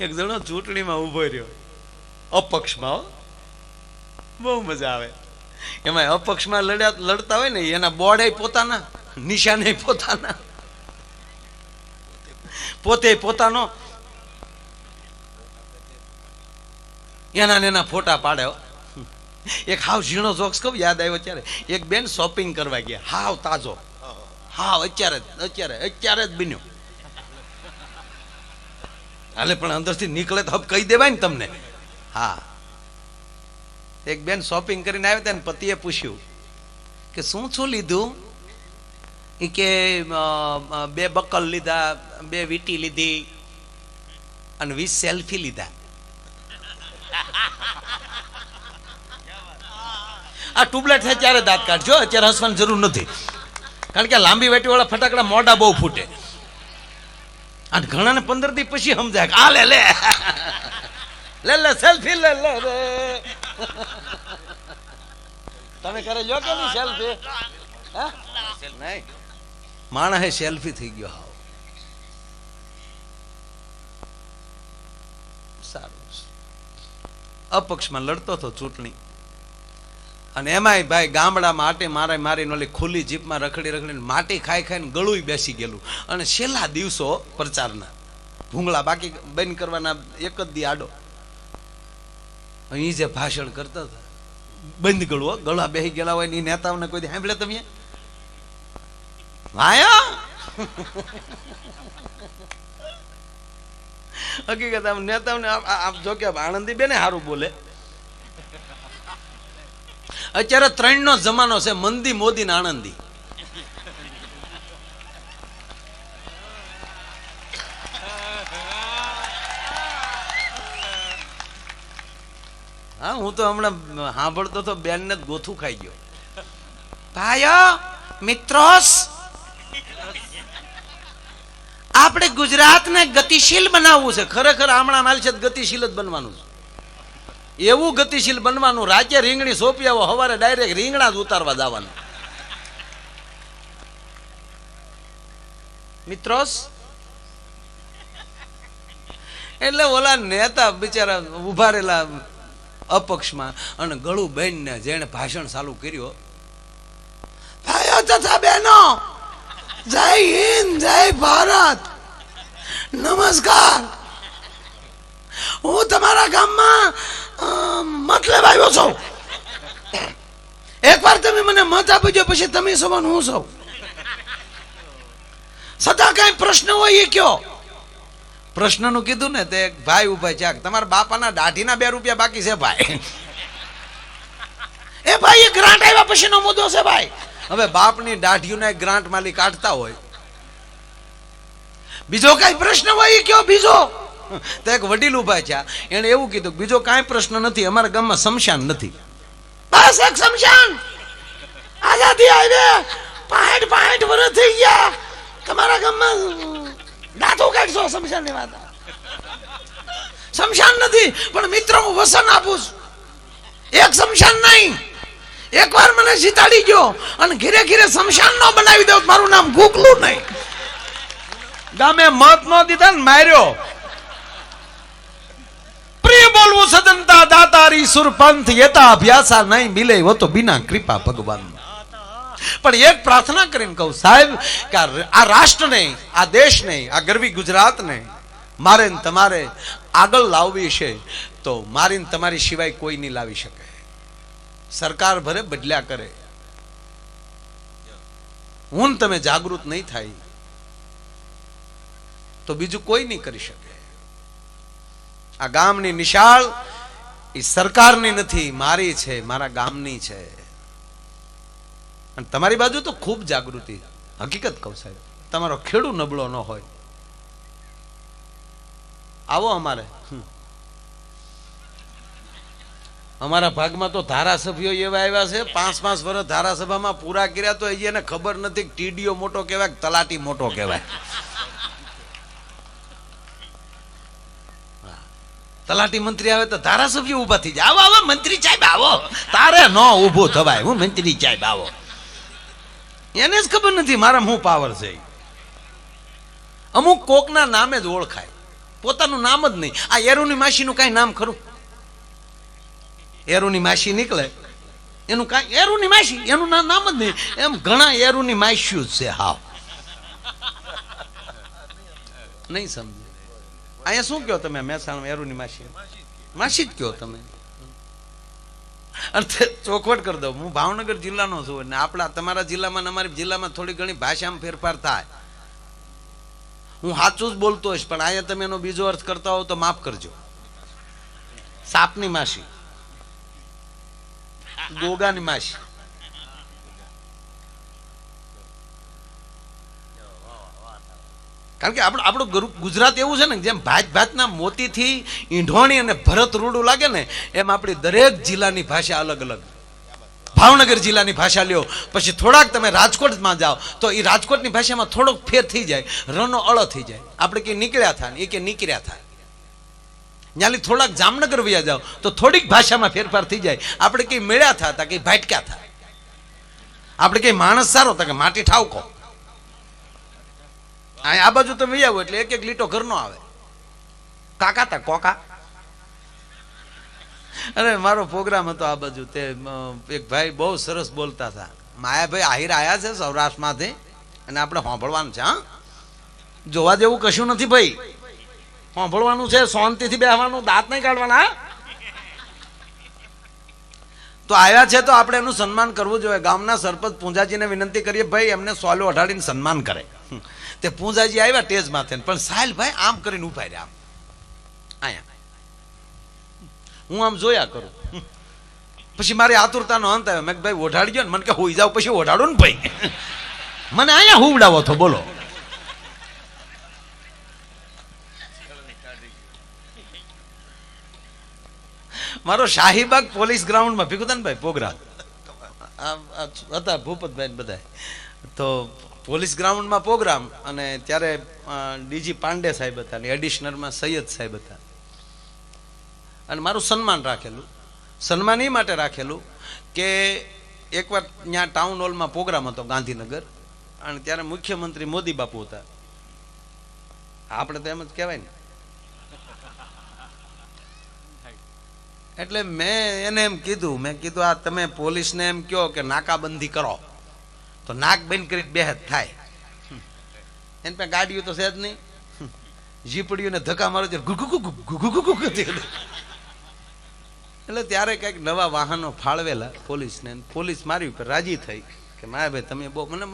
એક જણો ચૂંટણીમાં ઉભો રહ્યો અપક્ષમાં, બહુ મજા આવે એમાં. અપક્ષમાં લડતા હોય ને એના બોર્ડ પોતાના, નિશાને પોતાના, પોતે પોતાનો, એના ફોટા પાડે. એક હાવ ઝીણો જોક્સ કહું, યાદ આવ્યો ત્યારે. એક બેન શોપિંગ કરવા ગયા, હાવ તાજો, હાવ અત્યારે જ બન્યો. હાલે પણ અંદરથી નીકળે તો કહી દેવાય ને તમને. હા, એક બેન શોપિંગ કરીને આવ્યા હતા ને પતિએ પૂછ્યું કે શું લીધું? એ કે 2 બકલ લીધા, 2 વીટી લીધી અને 20 સેલ્ફી લીધા. આ ટ્યુબલાઇટ થાય ત્યારે દાંત કાઢજો, અત્યારે હસવાની જરૂર નથી, કારણ કે લાંબી વેટી વાળા ફટાકડા મોઢા બહુ ફૂટે. અને ઘણાને 15 દી પછી સમજાય કે આ લે સેલ્ફી લે. તમે કરે લો કે નહીં સેલ્ફી? નહીં, માણસ સેલ્ફી થઈ ગયો. હાવ સારું. અપક્ષમાં લડતો હતો ચૂંટણી, અને એમાંય ભાઈ ગામડામાં આટે મારીને ઓલી ખુલ્લી જીપમાં રખડીને માટી ખાઈને ગળું બેસી ગયેલું. અને છેલ્લા દિવસો પ્રચારના ભૂંગળા બાકી બંધ કરવાના, એક જ દી આડો. અહીં જે ભાષણ કરતા હતા બંધ ગળું, ગળા બેસી ગયેલા હોય ને એ નેતાઓને કોઈ સાંભળે તમે? હકીકત આમ નેતાઓને જો કે આનંદી બેને સારું બોલે. અત્યારે 3 નો જમાનો છે, મંદી, મોદી ને આનંદી. હા, હું તો હમણાં સાંભળતો તો બેન ને ગોથું ખાઈ ગયો. ભાઈઓ મિત્રોસ, આપણે ગુજરાતને ગતિશીલ બનાવવું છે. ખરેખર હમણાં માલ છે ગતિશીલ જ બનવાનું છે. એવું ગતિશીલ બનવાનું, રાજ્ય રીંગણી સોંપી આવો, સવારે ડાયરેક્ટ રીંગણા જ ઉતારવા જવાનું. મિત્રોસ, એટલે ઓલા નેતા બિચારા ઉભા રહેલા અપક્ષમાં, અને ગળું બેન ને જેને ભાષણ ચાલુ કર્યો, ભાઈઓ તથા બહેનો, જય હિન્દ, જય ભારત, નમસ્કાર. હું તમારા ગામમાં મત લેવા આવ્યો છું. એકવાર તમે મને મત આપી દો, પછી તમે સૌ હું સૌ. સદા કઈ પ્રશ્ન હોય એ કયો. પ્રશ્નનું કીધું ને તે ભાઈ ઉભા છે, તમારા બાપાના દાઢીના 2 રૂપિયા બાકી છે ભાઈ. એ ભાઈ એ ગ્રાન્ટ આવ્યા પછીનો મુદ્દો છે ભાઈ. હવે બાપની દાઢીઓને ગ્રાન્ટ માલી કાઢતા હોય, બીજો કઈ પ્રશ્ન હોય એ કયો. બીજો તો એક વડીલ ઉભા છે, એને એવું કીધું બીજો કાંઈ પ્રશ્ન નથી, અમારા ગામમાં શમશાન નથી. બસ એક શમશાન. આઝાદી આવી 65 વર્ષ થઈ ગયા, તમારા ગામમાં દાંતો કાઢશો શમશાન ની વાત. શમશાન નથી, પણ મિત્રો હું વસન આપું છું. એક શમશાન નહીં, એકવાર મને જીતાડી ગયો અને ઘીરે ઘીરે શમશાન નો બનાવી દઉં, મારું નામ ગોકલું નહીં. ગામે મત નો દીધા ને માર્યો. પ્રિય બોલવું સદંતા દાતારી સુરપંથ યતા અભ્યાસા નહીં મિલે વો તો બિના કૃપા ભગવાન. પણ એક પ્રાર્થના કરીને કહું સાહેબ કે આ રાષ્ટ્રને, આ દેશને, આ ગરવી ગુજરાતને મારે ને તમારે આગળ લાવવી છે, તો મારી ને તમારી સિવાય કોઈ નહીં લાવી શકે. સરકાર ભરે બદલ્યા કરે, હું તમે જાગૃત નહીં થાય તો બીજું કોઈ નહીં કરી શકે. આ ગામની નિશાળ એ સરકારની નથી, મારી છે, મારા ગામની છે. અને તમારી બાજુ તો ખૂબ જાગૃતિ. હકીકત કહું સાહેબ, તમારો ખેડૂ નબળો ન હોય, આવો અમારા ભાગમાં તો ધારાસભ્યો એવા આવ્યા છે, 5-5 વર્ષ ધારાસભામાં પૂરા કર્યા, તો એને ખબર નથી કે ટીડીઓ મોટો કહેવાય કે તલાટી મોટો કહેવાય. તલાટી મંત્રી આવે તો ધારાસભ્ય ઉભા થઈ જાય, આવો આવો મંત્રી સાહેબ આવો. તારે ન ઉભું થવાય, હું મંત્રી સાહેબ આવો. એને જ ખબર નથી મારા શું પાવર છે. અમુક કોકના નામે જ ઓળખાય. પોતાનું નામ જ નહીં. આ એરુની માસીનું કાંઈ નામ ખરું? એરુની માસી નીકળે એનું કાંઈ એરુની માસી એનું નામ જ નહીં. એમ ઘણા એરુની માસ્યું જ છે. હાવ નહીં સમજે. અહીંયા શું કહો તમે? મહેસાણા એરુની માસી માસી જ કહો તમે. અને ચોખવટ કરી દઉં, હું ભાવનગર જિલ્લાનો છું અને આપણા તમારા જિલ્લામાં ને અમારી જિલ્લામાં થોડી ઘણી ભાષામાં ફેરફાર થાય. હું સાચું જ બોલતો હોઈશ, પણ અહીંયા તમે એનો બીજો અર્થ કરતા હો તો માફ કરજો. સાપની માસી, ગોગાની માસી. કારણ કે આપણું ગુજરાત એવું છે ને, જેમ ભાતના મોતીથી ઈંઢોણી અને ભરત રૂડું લાગે ને, એમ આપણી દરેક જિલ્લાની ભાષા અલગ અલગ. ભાવનગર જિલ્લાની ભાષા લ્યો, પછી થોડાક તમે રાજકોટમાં જાઓ તો એ રાજકોટની ભાષામાં થોડોક ફેર થઈ જાય, રનો અળ થઈ જાય. આપણે કે નીકળ્યા થાય ને એ કે નીકળ્યા થાય. ત્યાંથી થોડાક જામનગર વયા જાઓ તો થોડીક ભાષામાં ફેરફાર થઈ જાય. આપણે કઈ મેળ્યા થતા કઈ ભાટક્યા થાય. આપણે કઈ માણસ સારો હતા કે માટી ઠાવકો. આ બાજુ તમે આવો એટલે એક એક લીટો ઘરનો આવે. કાકા તા કોકા. અરે મારો પ્રોગ્રામ હતો આ બાજુ, તે એક ભાઈ બહુ સરસ બોલતા હતા. માયાભાઈ આહિર આયા છે સૌરાષ્ટ્રમાંથી અને આપણે સાંભળવાનું છે. હા, જોવા જેવું કશું નથી ભાઈ, સાંભળવાનું છે, શાંતિથી બેસવાનું, દાંત નહીં કાઢવાના. તો આવ્યા છે તો આપણે એનું સન્માન કરવું જોઈએ. ગામના સરપંચ પૂંજાજીને વિનંતી કરીએ ભાઈ એમને સોલો અઢાડીને સન્માન કરે. તે પૂંજાજી આવ્યા ટેજ માથે, પણ સાહેલ ભાઈ આમ કરીને ઉભા રહ્યા. આયા હું આમ જોયા કરું, પછી મારી આતુરતાનો અંત આવ્યો. મેં ભાઈ ઓઢાડી ગયો ને, મને કે હોઈ જાવ પછી ઓઢાડો ને ભાઈ. મને અહીંયા હુવડાવો તો બોલો. મારો શાહીબાગ પોલીસ ગ્રાઉન્ડમાં ભીખુદાનભાઈ પ્રોગ્રામ હતા, ભૂપતભાઈ બધા. તો પોલીસ ગ્રાઉન્ડમાં પ્રોગ્રામ, અને ત્યારે ડીજી પાંડે સાહેબ હતા ને એડિશનરમાં સૈયદ સાહેબ હતા. અને મારું સન્માન રાખેલું. સન્માન એ માટે રાખેલું કે એકવાર ત્યાં ટાઉન હોલમાં પ્રોગ્રામ હતો ગાંધીનગર, અને ત્યારે મુખ્યમંત્રી મોદી બાપુ હતા. આપણે તો એમ જ કહેવાય ને. એટલે મેં એને એમ કીધું, મેં કીધું આ તમે પોલીસને એમ કહો કે નાકાબંધી કરો તો નાક બંધ કરી બેહદ થાય. એને પાસે ગાડીઓ તો છે જ નહીં, જીપડીઓને ધક્કા મારો છે. એટલે ત્યારે કંઈક નવા વાહનો ફાળવેલા પોલીસને, પોલીસ મારી ઉપર રાજી થઈ કે માયાભાઈ તમે બહુ મને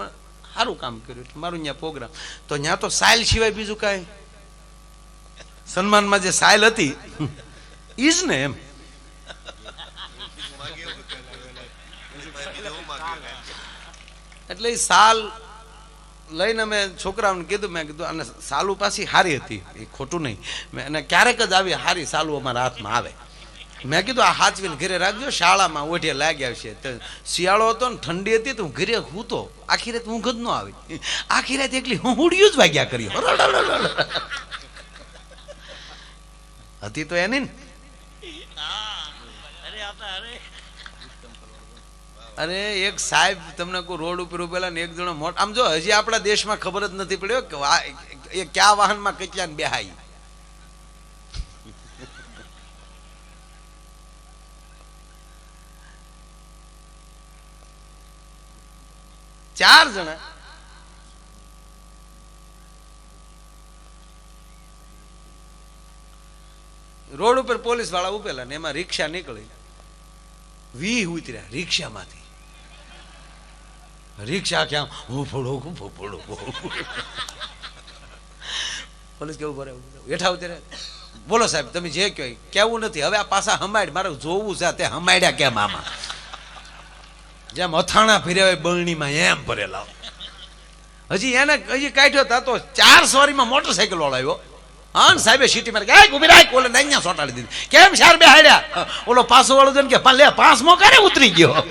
સારું કામ કર્યું. એટલે મારું ત્યાં પ્રોગ્રામ તો ત્યાં તો સાયલ સિવાય બીજું કાંઈ, સન્માનમાં જે સાયલ હતી ઈ જ ને એમ. એટલે એ સાલ લઈને મેં છોકરાઓને કીધું, મેં કીધું અને સાલું પાછી હારી હતી, એ ખોટું નહીં. મેં અને ક્યારેક જ આવી હારી સાલું અમારા હાથમાં આવે. મેં કીધું આ હાચવીને ઘરે રાખજો, શાળામાં ઓઢે લાગ્યા છે. તો શિયાળો હતો ને ઠંડી હતી તો હું ઘરે હૂતો, આખી રાત ઊંઘ જ ન આવી. આખી રાત એકલી હું હુડિયું જ વાગ્યા કરી હતી તો એની ને. અરે એક સાહેબ તમને કોઈ રોડ ઉપર ઉભેલા ને એક જણો મોટ, આમ જો હજી આપણા દેશમાં ખબર જ નથી પડ્યો કે એ કયા વાહનમાં કેટલા ને બેહાઈ. ચાર જણા રોડ ઉપર પોલીસ વાળા ઉભેલા ને એમાં રિક્ષા નીકળી, 20 ઉતર્યા રિક્ષામાંથી. રિક્ષા ક્યાં હું ફોડો પોલીસ કેવું ભરે હેઠા ઉતરે. બોલો સાહેબ તમે જે કહો કેવું નથી, હવે આ પાછા હમાડ મારે જોવું છે તે હમાડ્યા કેમ આમાં, જેમ અથાણા ફેર્યા હોય બરણીમાં એમ ભરેલા. હજી એને હજી કાઢ્યો તા તો 4 સવારીમાં મોટરસાઇકલ વાળો આવ્યો. હા સાહેબે સીટી મારી ઉભી રાખ, ઓલે અહીંયા સોટાડી દીધી. કેમ શાર બે હાડ્યા? ઓલો પાસો વાળો કે લે 5મો કરે ઉતરી ગયો.